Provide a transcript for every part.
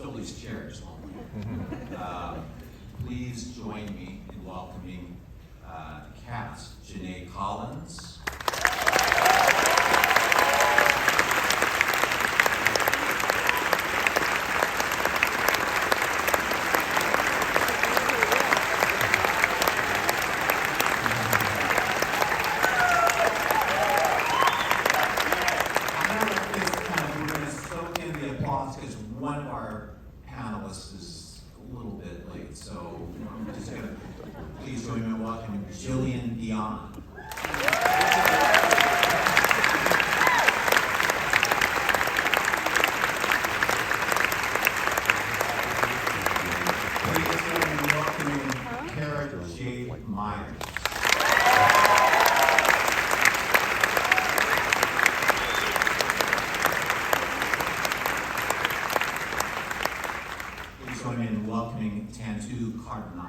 fill these chairs, won't we? Please join me in welcoming the cast, JaNae Collins. One of our panelists is a little bit late, so I'm just going to please join me in welcoming Jillian Dion. Please join me in welcoming Cara, Jade, Myers. Join me in welcoming Tantoo, Cardinal.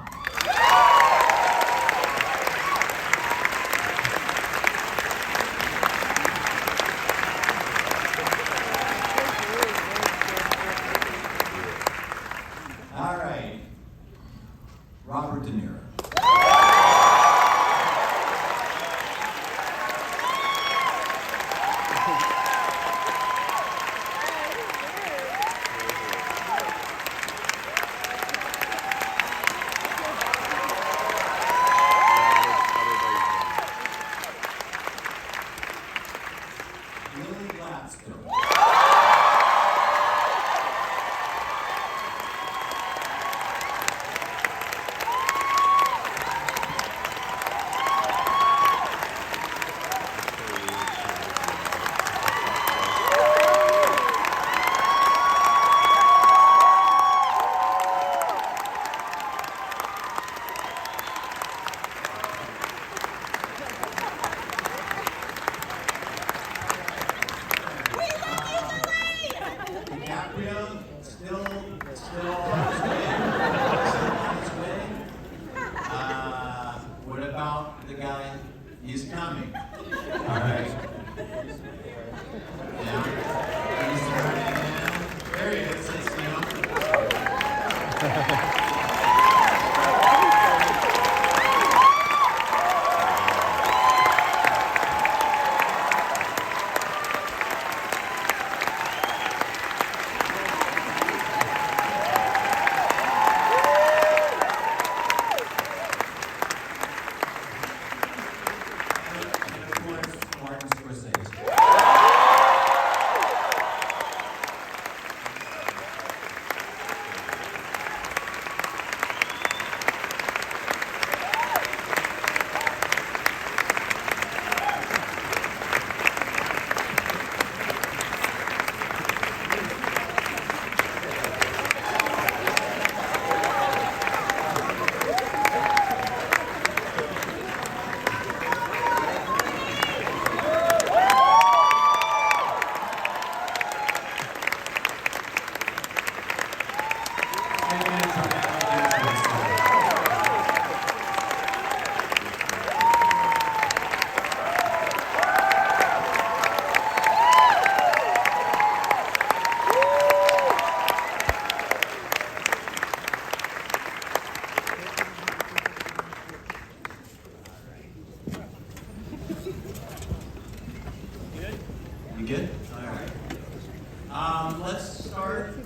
All right, Robert DeNiro. Gladstone. DiCaprio, still on his way. What about the guy? He's coming. All right. Yeah. There he is. It's Dion. Scorsese. You good? All right. Let's start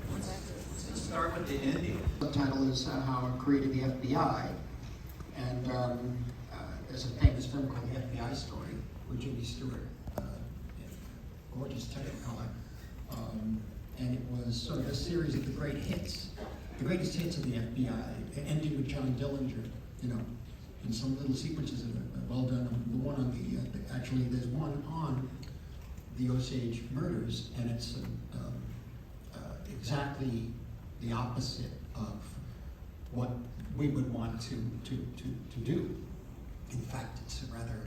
with the ending. The title is How I Created the FBI, and there's a famous film called The FBI Story with Jimmy Stewart, gorgeous technicolor, and it was sort of a series of the great hits, the greatest hits of the FBI, ending with John Dillinger, and some little sequences of it, well done. The one on actually there's one on the Osage murders, and it's exactly the opposite of what we would want to do. In fact, it's a rather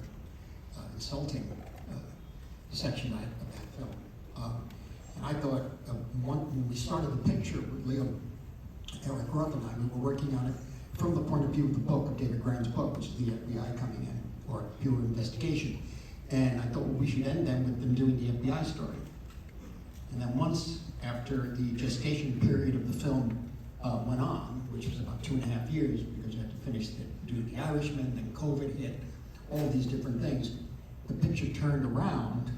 insulting section of that film. And I thought when we started the picture with Leo, Eric Roth and I, we were working on it from the point of view of the book, of David Graham's book, which is the FBI coming in, or Bureau of Investigation. And I thought, well, we should end then with them doing the FBI story. And then once, after the gestation period of the film which was about 2.5 years because I had to finish do The Irishman, then COVID hit, all these different things. The picture turned around,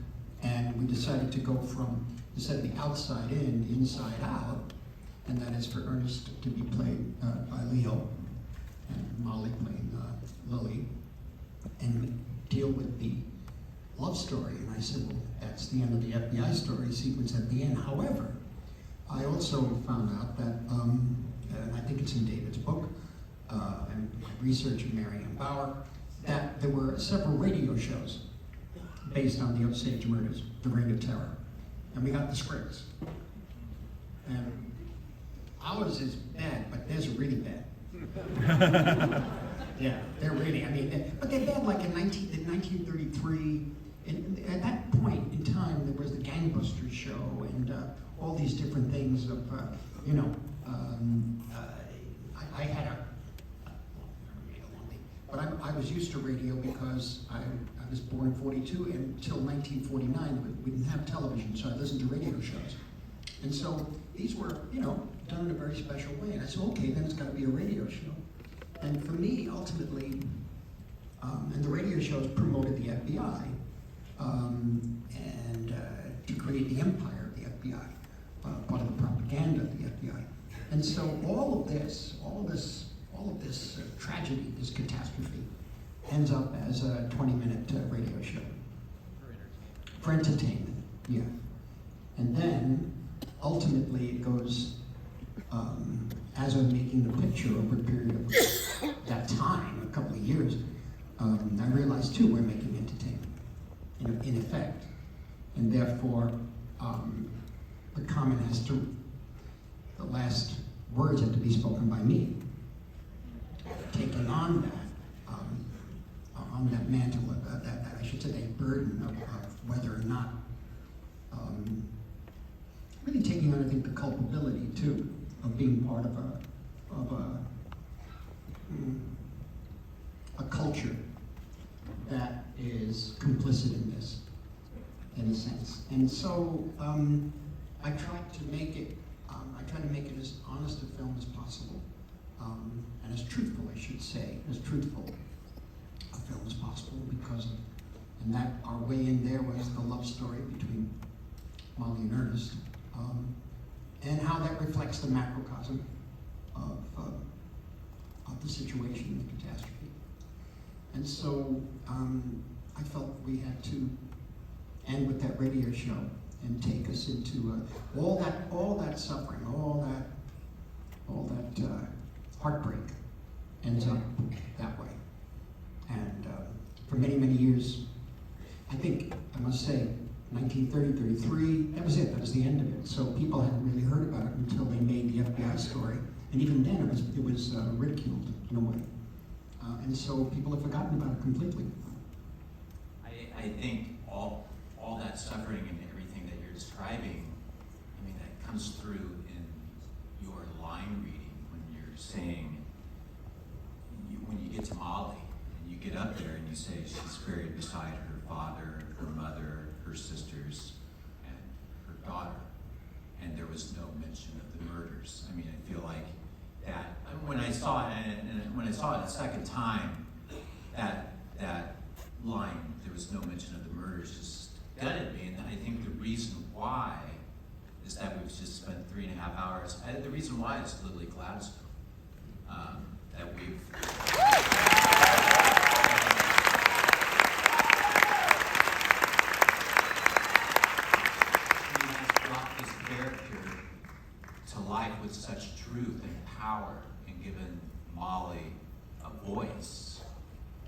and we decided to go from, instead of the outside in, the inside out, and that is for Ernest to be played by Leo, and Molly playing Lily, and deal with the love story. And I said, well, that's the end of the FBI story sequence at the end. However, I also found out that, and I think it's in David's book, and research of Marianne Bauer, that there were several radio shows based on the Osage murders, the Reign of Terror. And we got the scripts. And ours is bad, but theirs are really bad. Yeah, they're really, I mean, but they're bad like in 1933. At that point in time, there was the Gangbusters show and all these different things of, I had but I was used to radio because I was born in 42, and until 1949, we didn't have television, so I listened to radio shows. And so these were, done in a very special way. And I said, okay, then it's got to be a radio show. And for me, ultimately, and the radio shows promoted the FBI, and to create the empire of the FBI, part of the propaganda of the FBI. And so all of this tragedy, this catastrophe, ends up as a 20-minute radio show. For entertainment, yeah. And then, ultimately, it goes, as I'm making the picture over a period of that time, a couple of years, I realized, too, we're making entertainment, in effect. And therefore, the comment has to, the last words have to be spoken by me. Taking on that mantle, that I should say, that burden of whether or not, really taking on, I think, the culpability too of being part of a culture that is complicit in this, in a sense. And so I tried to make it as honest a film as possible. And as truthful, I should say, as truthful a film as possible, because and that our way in there was the love story between Molly and Ernest, and how that reflects the macrocosm of the situation, the catastrophe. And so I felt we had to end with that radio show and take us into all that suffering, all that heartbreak ends up that way. And for many, many years, I think, I must say, 1930, 33, that was it, that was the end of it. So people hadn't really heard about it until they made the FBI story. And even then, it was ridiculed in a way. And so people have forgotten about it completely. I think all that suffering and everything that you're describing, I mean, that comes through in your line reading when you're saying, when you get to Molly, and you get up there and you say she's buried beside her father, her mother, her sisters, and her daughter, and there was no mention of the murders. I mean, I feel like that, when I saw it, and when I saw it a second time, that line, there was no mention of the murders, just gutted me. And I think the reason why is that we've just spent 3.5 hours. The reason why is Lily Gladstone. That we've brought this character to life with such truth and power, and given Molly a voice.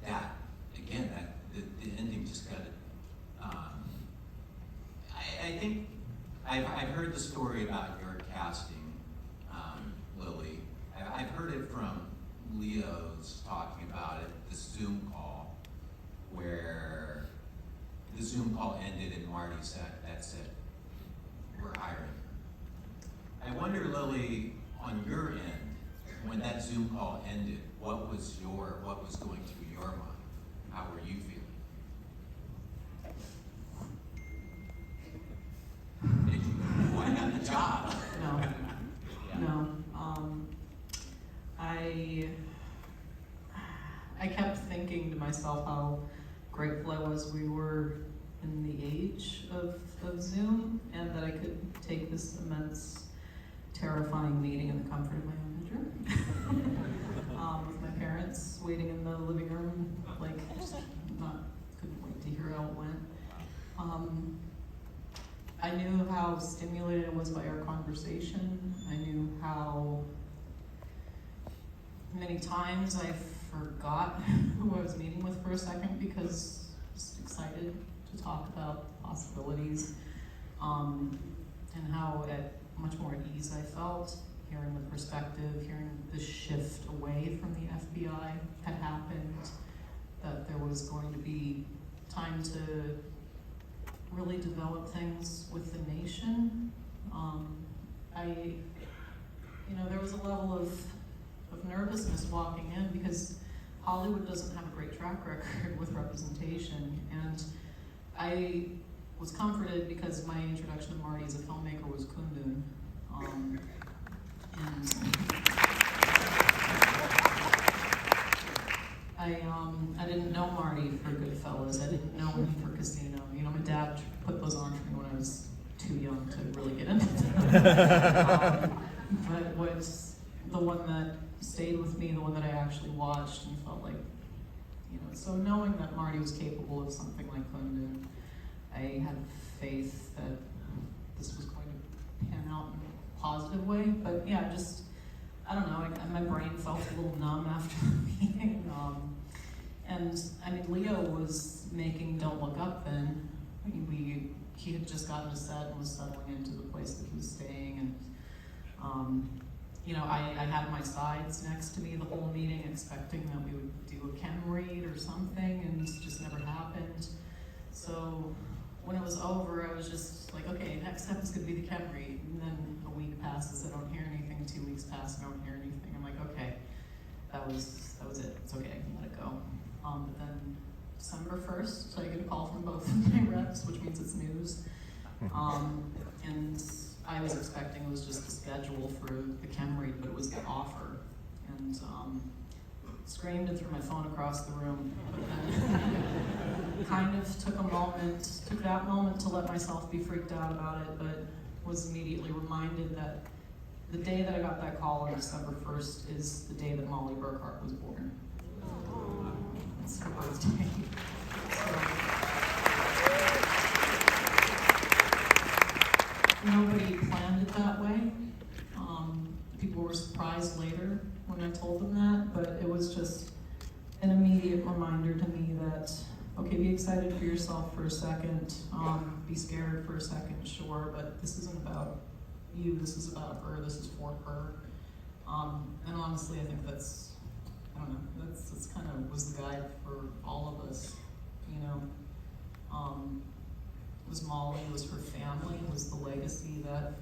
That again, that the ending just got it. I think I've heard the story about your casting, Lily. I've heard it from Leo's talking about it, the Zoom call, where the Zoom call ended and Marty said, "That's it, we're hiring her." I wonder, Lily, on your end, when that Zoom call ended, what was going through your mind? How were you feeling? Did you, I got the job? No. to myself how grateful I was we were in the age of Zoom, and that I could take this immense, terrifying meeting in the comfort of my own bedroom. With my parents waiting in the living room, like, just couldn't wait to hear how it went. I knew how stimulated I was by our conversation. I knew how many times I forgot who I was meeting with for a second because I was just excited to talk about possibilities, and how at much more at ease I felt, hearing the perspective, hearing the shift away from the FBI had happened, that there was going to be time to really develop things with the nation. There was a level of nervousness walking in because Hollywood doesn't have a great track record with representation, and I was comforted because my introduction to Marty as a filmmaker was Kundun. I didn't know Marty for Goodfellas. I didn't know him for Casino. My dad put those on for me when I was too young to really get into them. But what's the one that stayed with me, the one that I actually watched and felt like, so knowing that Marty was capable of something like Kundun, I had faith that this was going to pan out in a positive way. But yeah, I don't know, my brain felt a little numb after the meeting. And Leo was making Don't Look Up then. He had just gotten to set and was settling into the place that he was staying. And, I had my sides next to me the whole meeting, expecting that we would do a chem read or something, and it just never happened. So when it was over, I was just like, okay, next step is going to be the chem read. And then a week passes, I don't hear anything. 2 weeks pass, I don't hear anything. I'm like, okay, that was it. It's okay, I can let it go. But then December 1st, I get a call from both of my reps, which means it's news. And I was expecting it was just the schedule for the chem read, but it was the offer. And screamed and threw my phone across the room. But then kind of took that moment to let myself be freaked out about it, but was immediately reminded that the day that I got that call on December 1st is the day that Molly Burkhart was born. It's her birthday. So, nobody planned it that way. People were surprised later when I told them that, but it was just an immediate reminder to me that, okay, be excited for yourself for a second, be scared for a second, sure, but this isn't about you, this is about her, this is for her. And honestly, I think that's kind of was the guide for all of us, It was Molly, it was her family, it was the legacy that,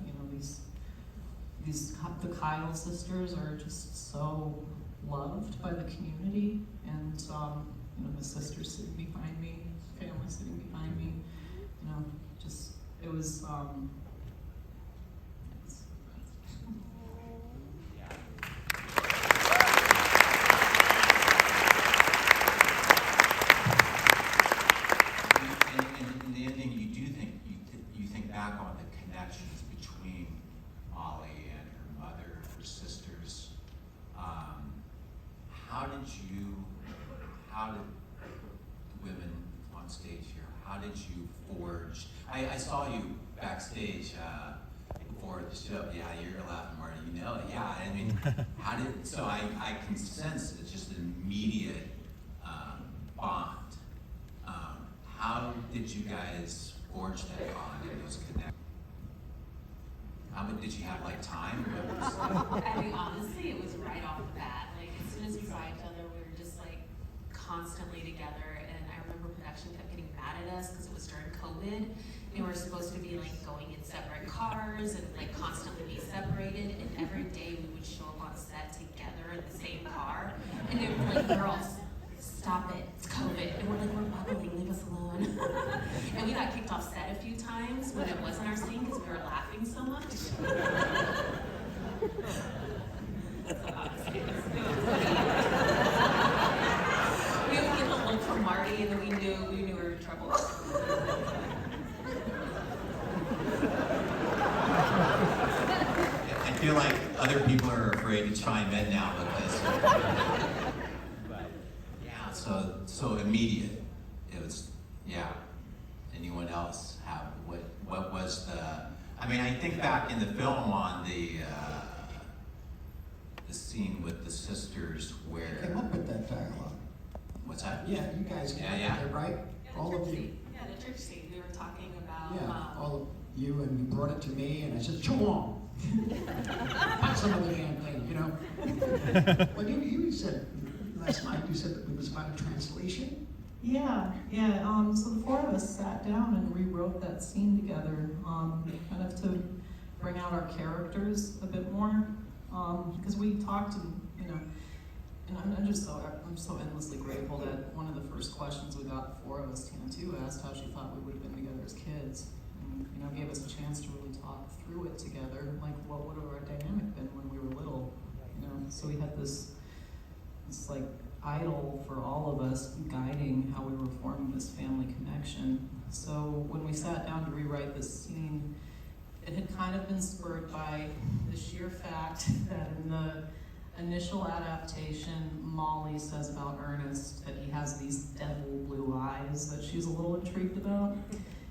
the Kyle sisters are just so loved by the community, and the sisters sitting behind me, family sitting behind me, it was In the ending, you think back on the connections between Molly and her mother, her sisters. How did the women on stage here, how did you forge? I saw you backstage before the show. Yeah, you're laughing, Marty. Yeah. So I can sense it's just an immediate bond. How did you guys forge that bond and those connections? Did you have time? Honestly, it was right off the bat. As soon as we saw each other, we were just constantly together. And I remember production kept getting mad at us because it was during COVID. We were supposed to be going in separate cars and constantly be separated. And every day we would show up on set together in the same car. And they were girls, stop it, it's COVID. And we're we're bubbling, leave us alone. And we got kicked off set a few times when it wasn't our scene because we were laughing so much. We would get a then we knew we were in trouble. I feel like other people are afraid to chime in now because, yeah, so immediate. It was, yeah. Anyone else have, what was the, I mean, I think back in the film on the scene with the sisters I where, came up with that dialogue. what's that? Yeah, you guys came up Yeah. with it, right? All of you. Yeah, the church scene, we were talking about, Yeah, all of you, and you brought it to me, and I said, "Come on, put some of the damn thing," you know. Well, you said last night. You said that it was about a translation. Yeah. So the four of us sat down and rewrote that scene together, kind of to bring out our characters a bit more, because we talked, and I'm so endlessly grateful that one of the first questions we got, the four of us, Tantoo asked how she thought we would have been together as kids, and gave us a chance to really talk through it together, like what would have our dynamic been when we were little, So we had this like idol for all of us guiding how we were forming this family connection. So when we sat down to rewrite this scene, it had kind of been spurred by the sheer fact that in the initial adaptation, Molly says about Ernest that he has these devil blue eyes that she's a little intrigued about.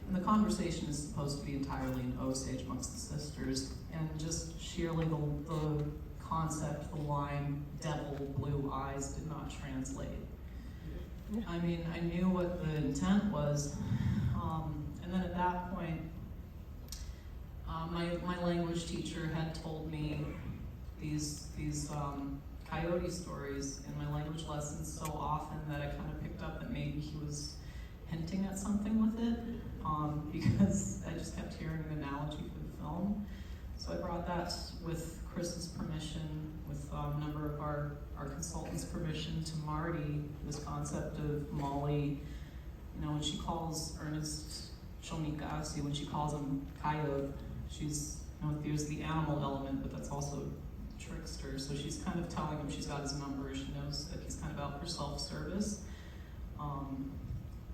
And the conversation is supposed to be entirely in Osage amongst the sisters, and just sheerly the concept, the line, devil blue eyes, did not translate. I mean, I knew what the intent was, and then at that point, my language teacher had told me these coyote stories in my language lessons so often that I kind of picked up that maybe he was hinting at something with it, because I just kept hearing an analogy for the film. So I brought that with Chris's permission, with a number of our consultants' permission, to Marty, this concept of Molly, when she calls Ernest Shomikasi, when she calls him coyote, she's, there's the animal element, but that's also trickster. So she's kind of telling him she's got his number. She knows that he's kind of out for self-service.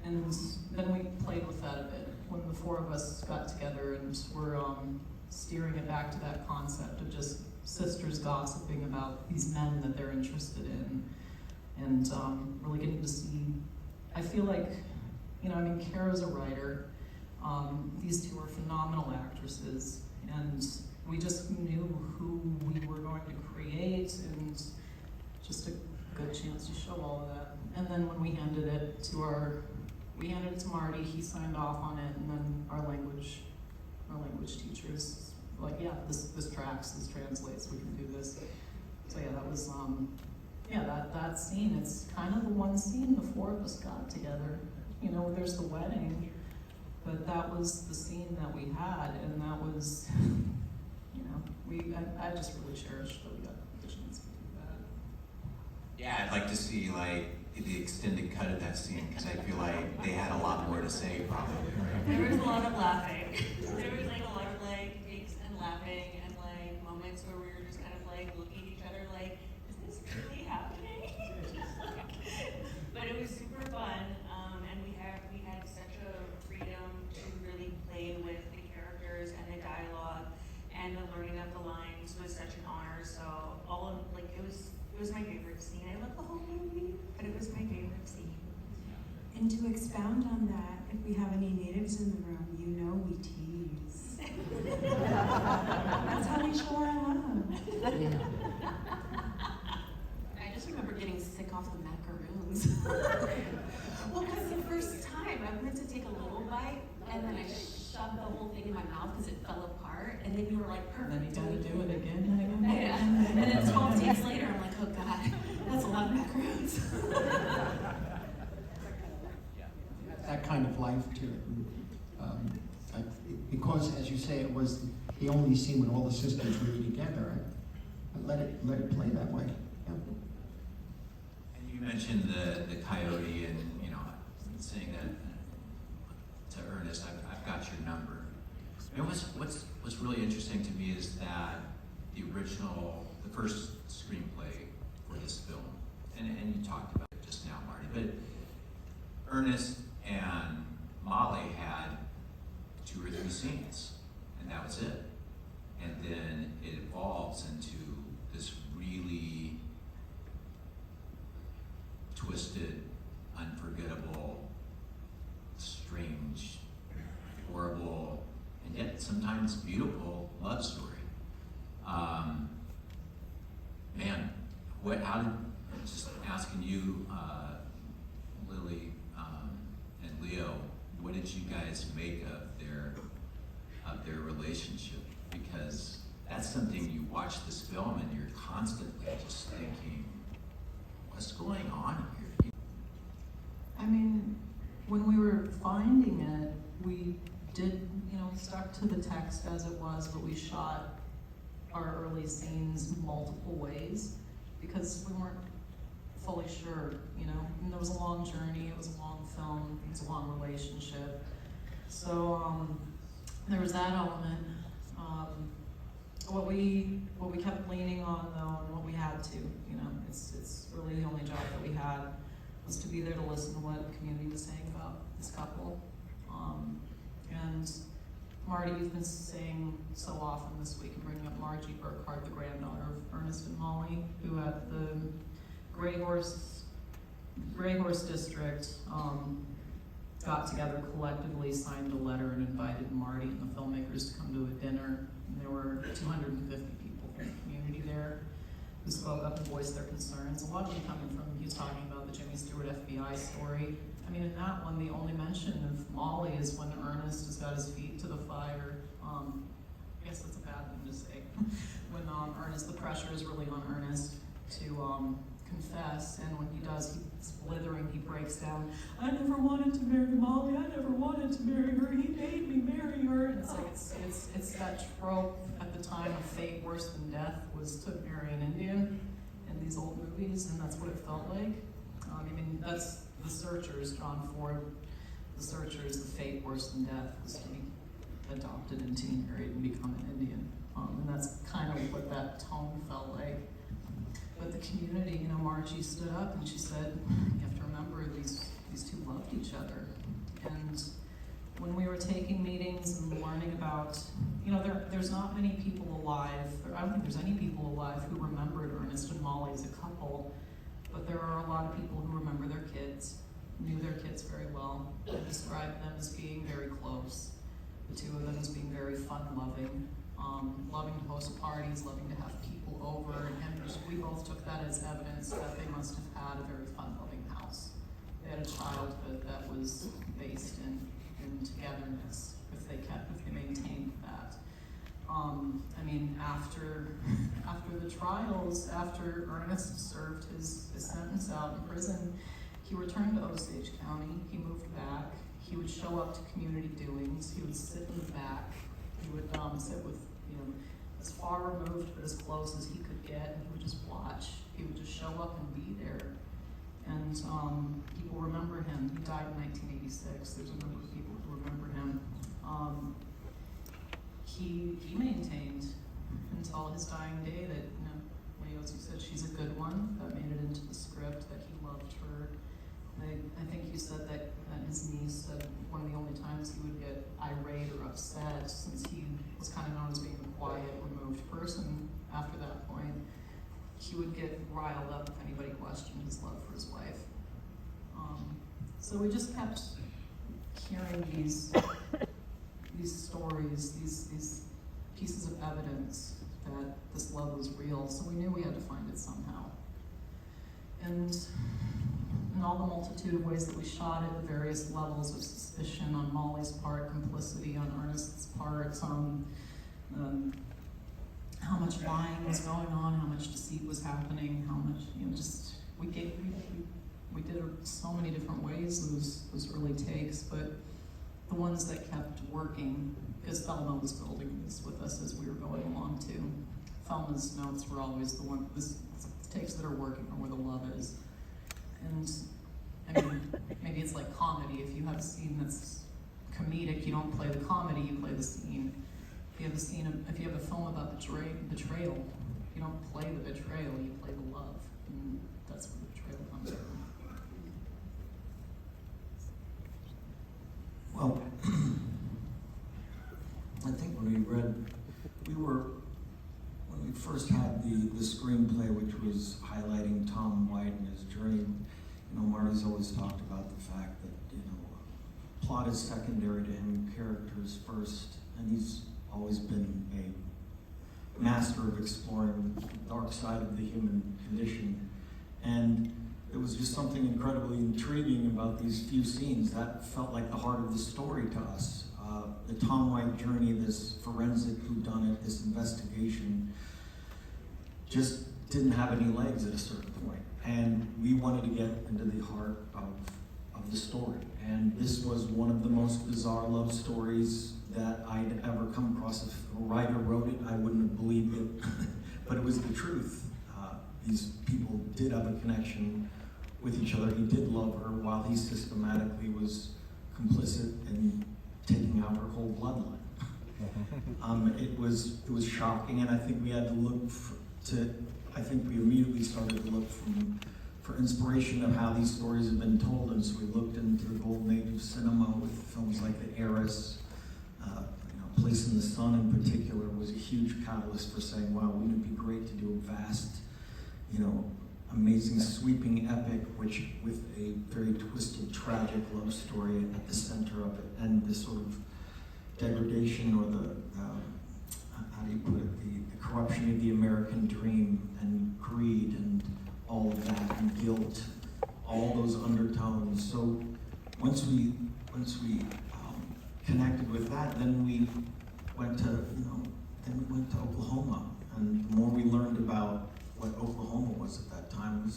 And then we played with that a bit when the four of us got together and were steering it back to that concept of just sisters gossiping about these men that they're interested in, and really getting to see. I feel like, Cara's a writer. These two are phenomenal actresses, and we just knew who we were going to create, and just a good chance to show all of that. And then when we handed it to Marty, he signed off on it, and then our language teachers were like, yeah, this tracks, this translates, we can do this. So yeah, that was that scene. It's kind of the one scene the four of us got together. There's the wedding, but that was the scene that we had, and that was, I just really cherished that we got the chance to do that. Yeah, I'd like to see the extended cut of that scene, because I feel like they had a lot more to say probably. There was a lot of laughing. There was a lot of takes and laughing and moments where we were just kind of looking at each other is this really happening? But it was super fun, and we had such a freedom to really play with the characters and the dialogue, and the learning of the lines was such an honor. So it was my favorite scene. I love the whole movie, but it was my favorite scene. And to expound on that, if we have any natives in the room, we tease. That's how we show our love. I just remember getting sick off the macaroons. Well, because the first time I went to take a little bite, and then I shoved the whole thing in my mouth because it fell apart, and then you were like, And then perfect. you gotta do it again and again. Yeah. And then 12 days later, I'm like, oh God, that's a lot of macaroons. That kind of life to it. Because, as you say, it was the only scene when all the sisters were together. I let it play that way. Yeah. And you mentioned the coyote, and saying that to Ernest, I've got your number. What's really interesting to me is that the first screenplay for this film, and you talked about it just now, Marty, but Ernest and Molly had 2 or 3 scenes, and that was it. And then it evolves into this really twisted, unforgettable, strange, horrible, and yet sometimes beautiful love story. Man, how did, just asking you, Lily, and Leo, what did you guys make of their relationship? Because that's something you watch this film and you're constantly just thinking, what's going on here? I mean, when we were finding it, we did, stuck to the text as it was, but we shot our early scenes multiple ways because we weren't fully sure, and there was a long journey, it was a long film, it was a long relationship. So there was that element. What we kept leaning on though, and what we had to, it's really the only job that we had, was to be there to listen to what the community was saying about this couple. And Marty, you've been saying so often this week and bringing up Margie Burkhart, the granddaughter of Ernest and Molly, who at the Gray Horse District got together collectively, signed a letter, and invited Marty and the filmmakers to come to a dinner. And there were 250 people from the community there who spoke up and voiced their concerns. A lot of them coming from you talking about the Jimmy Stewart FBI story. I mean, in that one, the only mention of Molly is when Ernest has got his feet to the fire. I guess that's a bad thing to say. When Ernest, the pressure is really on Ernest to confess, and when he does, he's blithering, he breaks down. I never wanted to marry Molly. I never wanted to marry her. He made me marry her. And it's like it's that trope at the time of fate worse than death was to marry an Indian in these old movies, and that's what it felt like. I mean, that's The Searchers, John Ford. The Searchers, the fate worse than death was to be adopted and married and become an Indian. And that's kind of what that tone felt like. But the community, Margie stood up and she said, you have to remember these two loved each other. And when we were taking meetings and learning about, there's not many people alive, I don't think there's any people alive who remembered Ernest and Molly as a couple, but there are a lot of people who remember their kids, knew their kids very well, and described them as being very close. The two of them as being very fun-loving, loving to host parties, loving to have people over, and we both took that as evidence that they must have had a very fun-loving house. They had a childhood that was based in togetherness, if they maintained that. I mean, after the trials, after Ernest served his sentence out in prison, he returned to Osage County. He moved back. He would show up to community doings. He would sit in the back. He would sit with, as far removed but as close as he could get, and he would just watch. He would just show up and be there. And people remember him. He died in 1986. There's a number of people who remember him. He maintained until his dying day that, Leo, as you said, she's a good one. That made it into the script, that he loved her. I think you said that his niece said one of the only times he would get irate or upset, since he was kind of known as being a quiet, removed person after that point, he would get riled up if anybody questioned his love for his wife. So we just kept hearing these stories, these pieces of evidence that this love was real, so we knew we had to find it somehow. And in all the multitude of ways that we shot it, the various levels of suspicion on Molly's part, complicity on Ernest's part, how much lying was going on, how much deceit was happening, how much, we did so many different ways, those early takes, but the ones that kept working, because Thelma was building this with us as we were going along too. Thelma's notes were always the takes that are working are where the love is. And I mean, maybe it's like comedy. If you have a scene that's comedic, you don't play the comedy, you play the scene. If you have a film about betrayal, you don't play the betrayal, you play the love. And that's where the betrayal comes from. the screenplay, which was highlighting Tom White and his journey, Marty's always talked about the fact that, plot is secondary to him, characters first, and he's always been a master of exploring the dark side of the human condition. And there was just something incredibly intriguing about these few scenes that felt like the heart of the story to us. The Tom White journey, this forensic whodunit, this investigation, just didn't have any legs at a certain point. And we wanted to get into the heart of the story. And this was one of the most bizarre love stories that I'd ever come across. If a writer wrote it, I wouldn't have believed it, but it was the truth. These people did have a connection with each other. He did love her while he systematically was complicit in taking out her whole bloodline. It was shocking, and I think we had to look I think we immediately started to look for inspiration of how these stories have been told, and so we looked into the golden age of cinema with films like The Heiress. Place in the Sun in particular was a huge catalyst for saying, wow, wouldn't it be great to do a vast, amazing sweeping epic, which with a very twisted, tragic love story at the center of it, and this sort of degradation or the, how do you put it, the corruption of the American dream and greed and all of that, and guilt, all those undertones. So once we connected with that, then we went to Oklahoma, and the more we learned about what Oklahoma was at that time,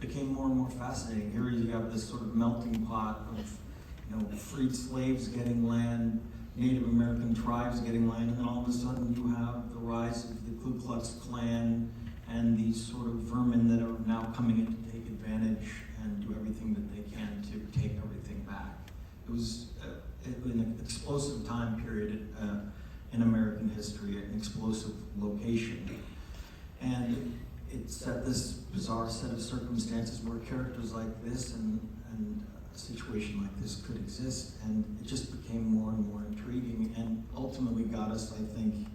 became more and more fascinating. Here you have this sort of melting pot of freed slaves getting land, Native American tribes getting land, and then all of a sudden you have the rise of the Ku Klux Klan and these sort of vermin that are now coming in to take advantage and do everything that they can to take everything back. It was an explosive time period in American history, an explosive location. And it set this bizarre set of circumstances where characters like this and a situation like this could exist, and it just became more and more intriguing, and ultimately got us, I think,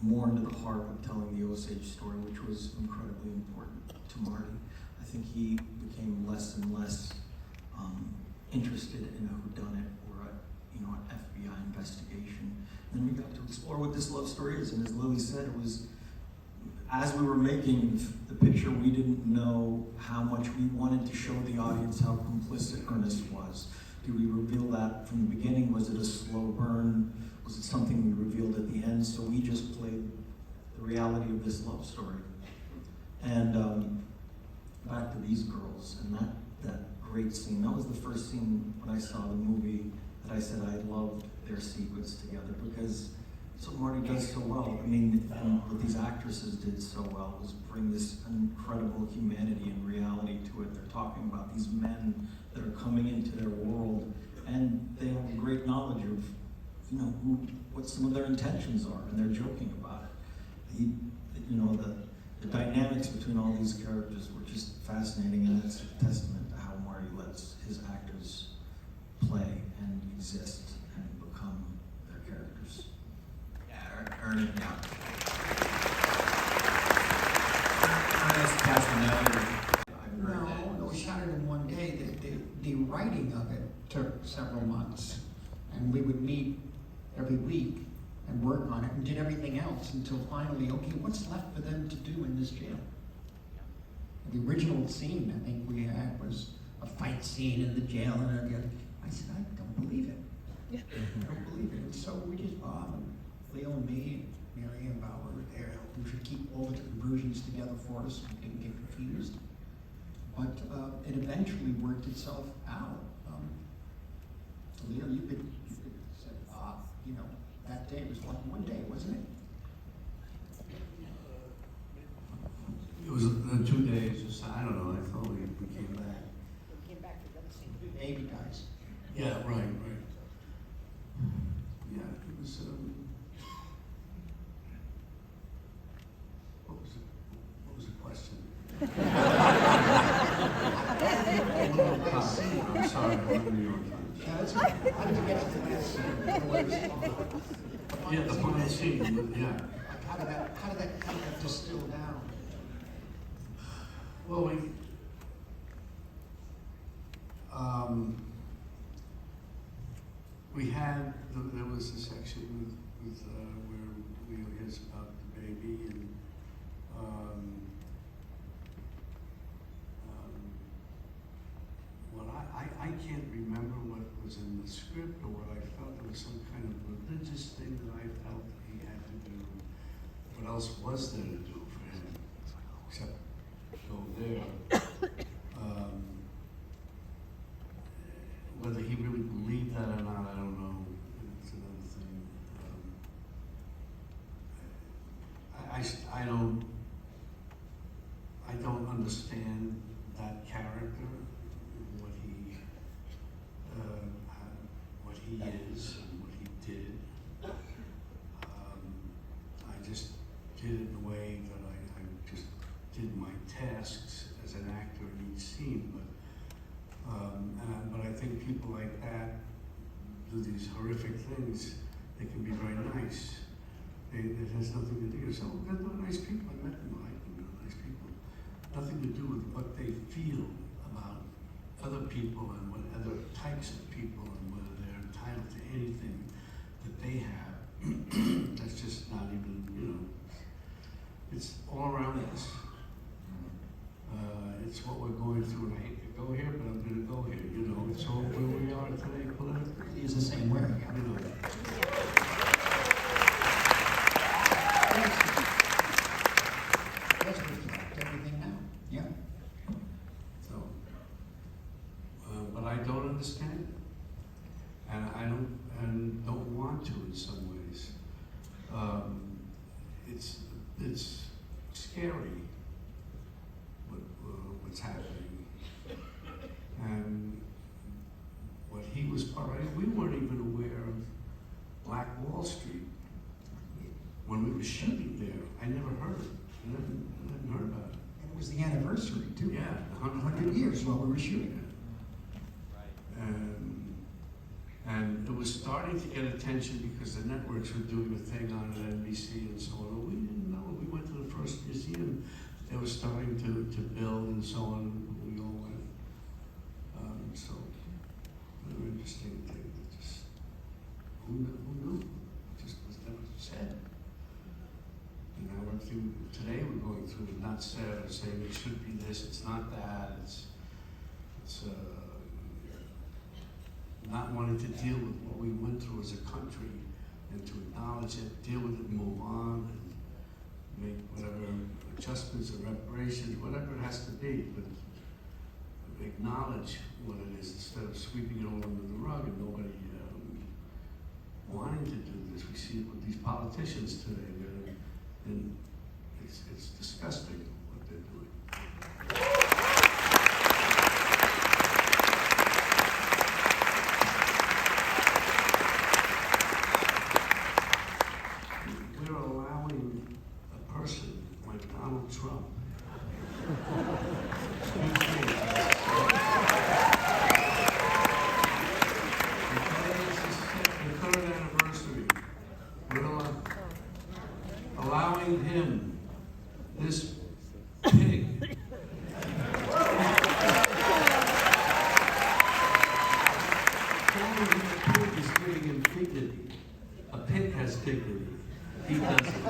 more into the heart of telling the Osage story, which was incredibly important to Marty. I think he became less and less interested in a whodunit or an FBI investigation. And we got to explore what this love story is, and as Lily said, it was, as we were making the picture, we didn't know how much we wanted to show the audience how complicit Ernest was. Did we reveal that from the beginning? Was it a slow burn? Was it something we revealed at the end? So we just played the reality of this love story. And back to these girls, and that great scene. That was the first scene when I saw the movie that I said I loved their sequence together, because it's what Marty does so well. I mean, and what these actresses did so well was bring this incredible humanity and reality to it. They're talking about these men that are coming into their world, and they have a great knowledge of, what some of their intentions are, and they're joking about it. The dynamics between all these characters were just fascinating, and it's a testament to how Marty lets his actors play and exist and become their characters. Ernest, Castaneda. No, we shot it in one day. The writing of it took several months, and we would meet every week and work on it and did everything else until finally, okay, what's left for them to do in this jail? The original scene I think we had was a fight scene in the jail, and I said, I don't believe it. I don't believe it. And so we just, Leo and me and Mary and Bauer were there helping to keep all the versions together for us so we didn't get confused. But it eventually worked itself out. Leo, you could say, that day was like one day, wasn't it? It was 2 days. I don't know. I thought we came back. We came back together, the baby dies. Yeah, right. Yeah, it was. What was the question? I'm sorry. I'm New York Times. Yeah, that's okay. How did you get to the last scene? Yeah, the final scene. Yeah. How how did that distill down? Well, we had, there was a section with where Leo hears about the baby, and well, I can't remember what was in the script or what I felt. There was some kind of religious thing that I felt he had to do. What else was there to do for him except go there? Whether he really believed that or not, I don't know. It's another thing. I don't understand that character, what he is and what he did. I just did it in a way that I just did my tasks as an actor in each scene, but I think people like that do these horrific things. They can be very nice. It has nothing to do with, oh, they're nice people. I met them, I like them, they're nice people. Nothing to do with what they feel about other people and what other types of people and whether they're entitled to anything that they have. That's just not even, it's all around us. It's what we're going through, and I hate to go here, but I'm going to go here. It's all where we are today politically. It's the same way. Let's reflect everything now. Yeah. So, but I don't understand it, and I don't want to in some ways. It's scary what's happening, and what he was part of. We weren't even aware of Black Wall Street when we were shooting there. I never heard it. I hadn't heard about it. And it was the anniversary, too. Yeah, 100 years while we were shooting. And it was starting to get attention because the networks were doing a thing on it, NBC and so on. We didn't know. We went to the first museum. They were starting to build and so on. We all went. So, very interesting thing. Just, who knew? It just was never said. And now today we're going through it, not said or saying it should be this, it's not that. It's not wanting to deal with what we went through as a country and to acknowledge it, deal with it, move on, and make whatever adjustments or reparations, whatever it has to be, but acknowledge what it is instead of sweeping it all under the rug and nobody wanting to do this. We see it with these politicians today, and it's disgusting what they're doing. We're allowing a person like Donald Trump. Allowing him, this pig, calling him a pig is giving him dignity. A pig has dignity. He doesn't.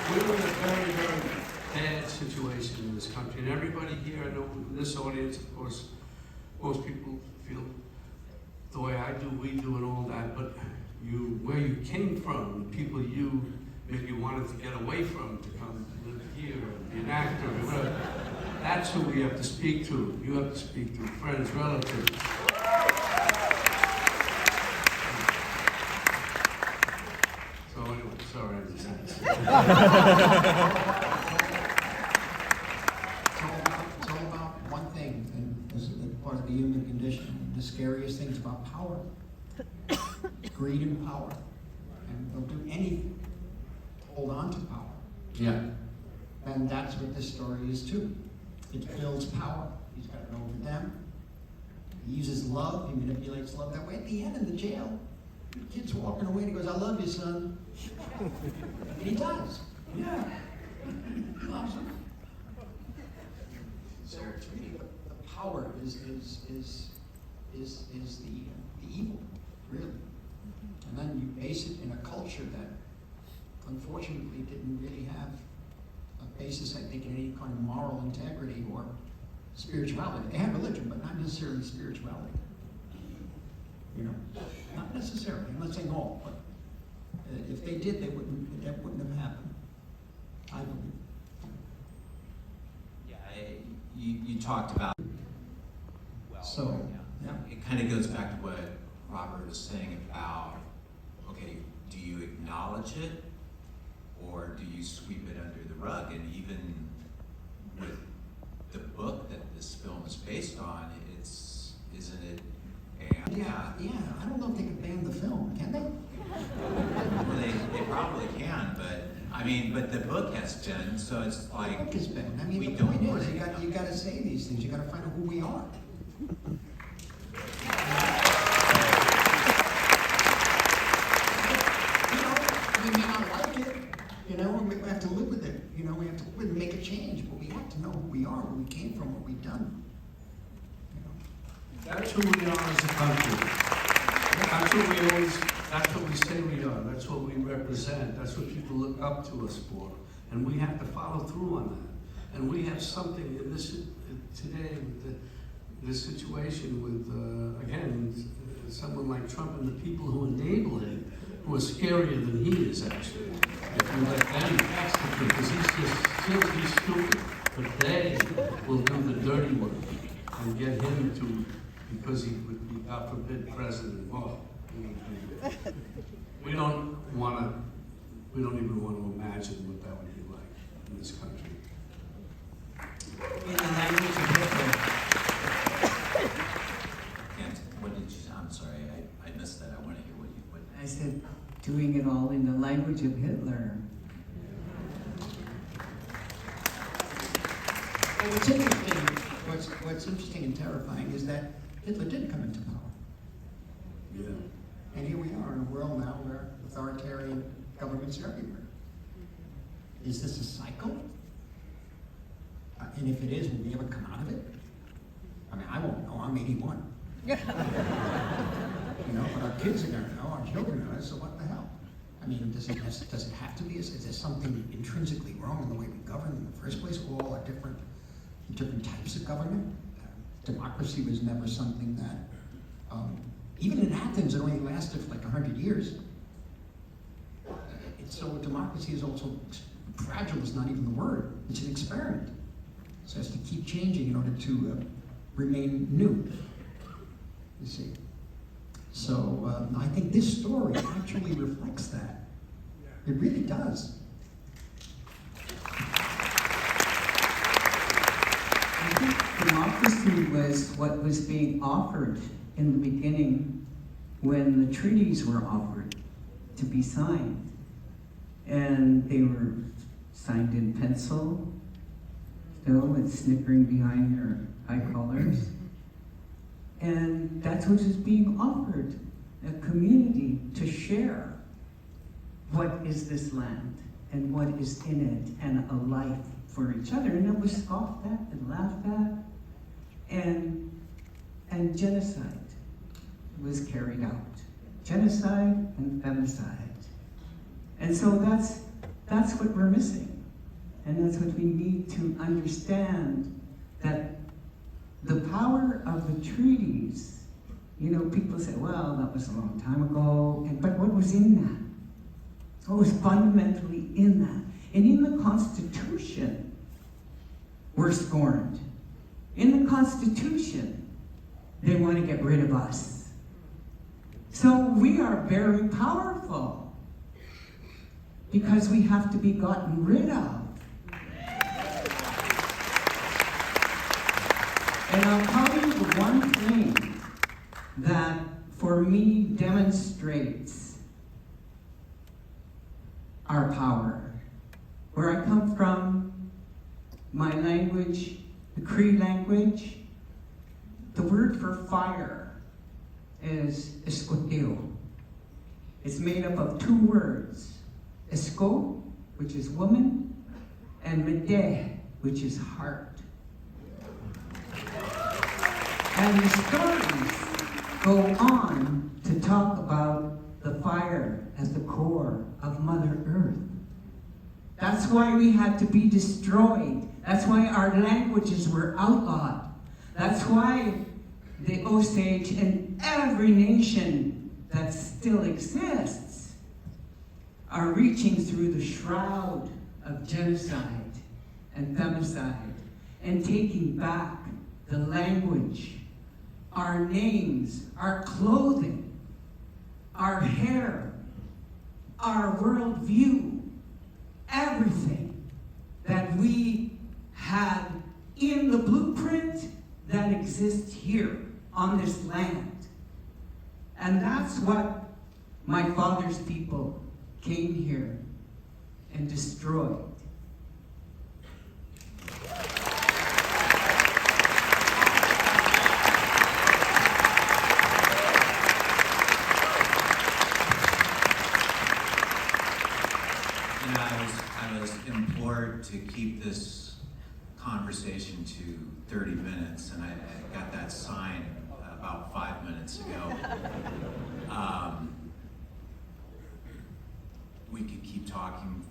We're in a very, very bad situation in this country. And everybody here, I know in this audience, of course, most people feel the way I do, we do, and all that, but where you came from, the people you maybe wanted to get away from to come live here and be an actor, or whatever, that's who we have to speak to. You have to speak to friends, relatives. So anyway, sorry, I just had to say that. It's all about one thing, and this is part of the human condition. The scariest things about power. Greed and power. And they'll do anything to hold on to power. Yeah. And that's what this story is too. It builds power. He's got it over them. He uses love, he manipulates love that way. At the end in the jail, The kid's walking away and he goes, I love you, son. And he does. Yeah. He loves him. So to me, the power is the evil, really. And then you base it in a culture that unfortunately didn't really have a basis, I think, in any kind of moral integrity or spirituality. They had religion, but not necessarily spirituality. You know, not necessarily. I'm not saying all, but if they did, that wouldn't have happened. I believe. Yeah, you talked about. So, yeah. It kind of goes back to what Robert was saying about, okay, do you acknowledge it or do you sweep it under the rug? And even with the book that this film is based on, isn't it banned? Yeah, I don't know if they can ban the film, can they? Well, they probably can, but I mean, but the book has been, so it's like, The book has been. I mean, we the don't point want is, it. you got to say these things. You got to find out who we are. We may not like it, we have to live with it, we have to live with it and make a change, but we have to know who we are, where we came from, what we've done. That's who we are as a country. That's what we say we are. That's what we represent. That's what people look up to us for. And we have to follow through on that. And we have something in this today with this situation with, again, someone like Trump and the people who enable it, who are scarier than he is, actually. If you let them fix it, because he's stupid. But they will do the dirty work and get him to, because he would be, God forbid, president. Well, we don't even want to imagine what that would be like in this country. In the language of Hitler. And what did you say? I'm sorry, I missed that. I want to hear what. I said, doing it all in the language of Hitler. Well, what's interesting and terrifying is that Hitler did come into power. Yeah. And here we are in a world now where authoritarian governments are everywhere. Is this a cycle? And if it is, will we ever come out of it? I mean, I won't know. I'm 81. But our kids are going to know, our children know, so what the hell? I mean, does it have to be? Is there something intrinsically wrong in the way we govern in the first place? All are different types of government. Democracy was never something that, even in Athens, it only lasted for like 100 years. So democracy is also fragile, is not even the word. It's an experiment. So it has to keep changing in order to remain new, you see. So I think this story actually reflects that. It really does. I think democracy was what was being offered in the beginning when the treaties were offered to be signed. And they were signed in pencil, still, and snickering behind their high collars. And that's what is being offered, a community to share what is this land and what is in it, and a life for each other. And it was scoffed at and laughed at, and genocide was carried out. Genocide and femicide. And so that's what we're missing. And that's what we need to understand, that the power of the treaties, people say, well, that was a long time ago, but what was in that? What was fundamentally in that? And in the Constitution, we're scorned. In the Constitution, they want to get rid of us. So we are very powerful because we have to be gotten rid of. And I'll tell you the one thing that, for me, demonstrates our power. Where I come from, my language, the Cree language, the word for fire is escoteo. It's made up of 2 words, Esco, which is woman, and Medeh, which is heart. And the stories go on to talk about the fire at the core of Mother Earth. That's why we had to be destroyed. That's why our languages were outlawed. That's why the Osage and every nation that still exists are reaching through the shroud of genocide and femicide and taking back the language, our names, our clothing, our hair, our worldview, everything that we had in the blueprint that exists here on this land. And that's what my father's people came here and destroyed. I was implored to keep this conversation to 30 minutes, and I got that sign about 5 minutes ago. We could keep talking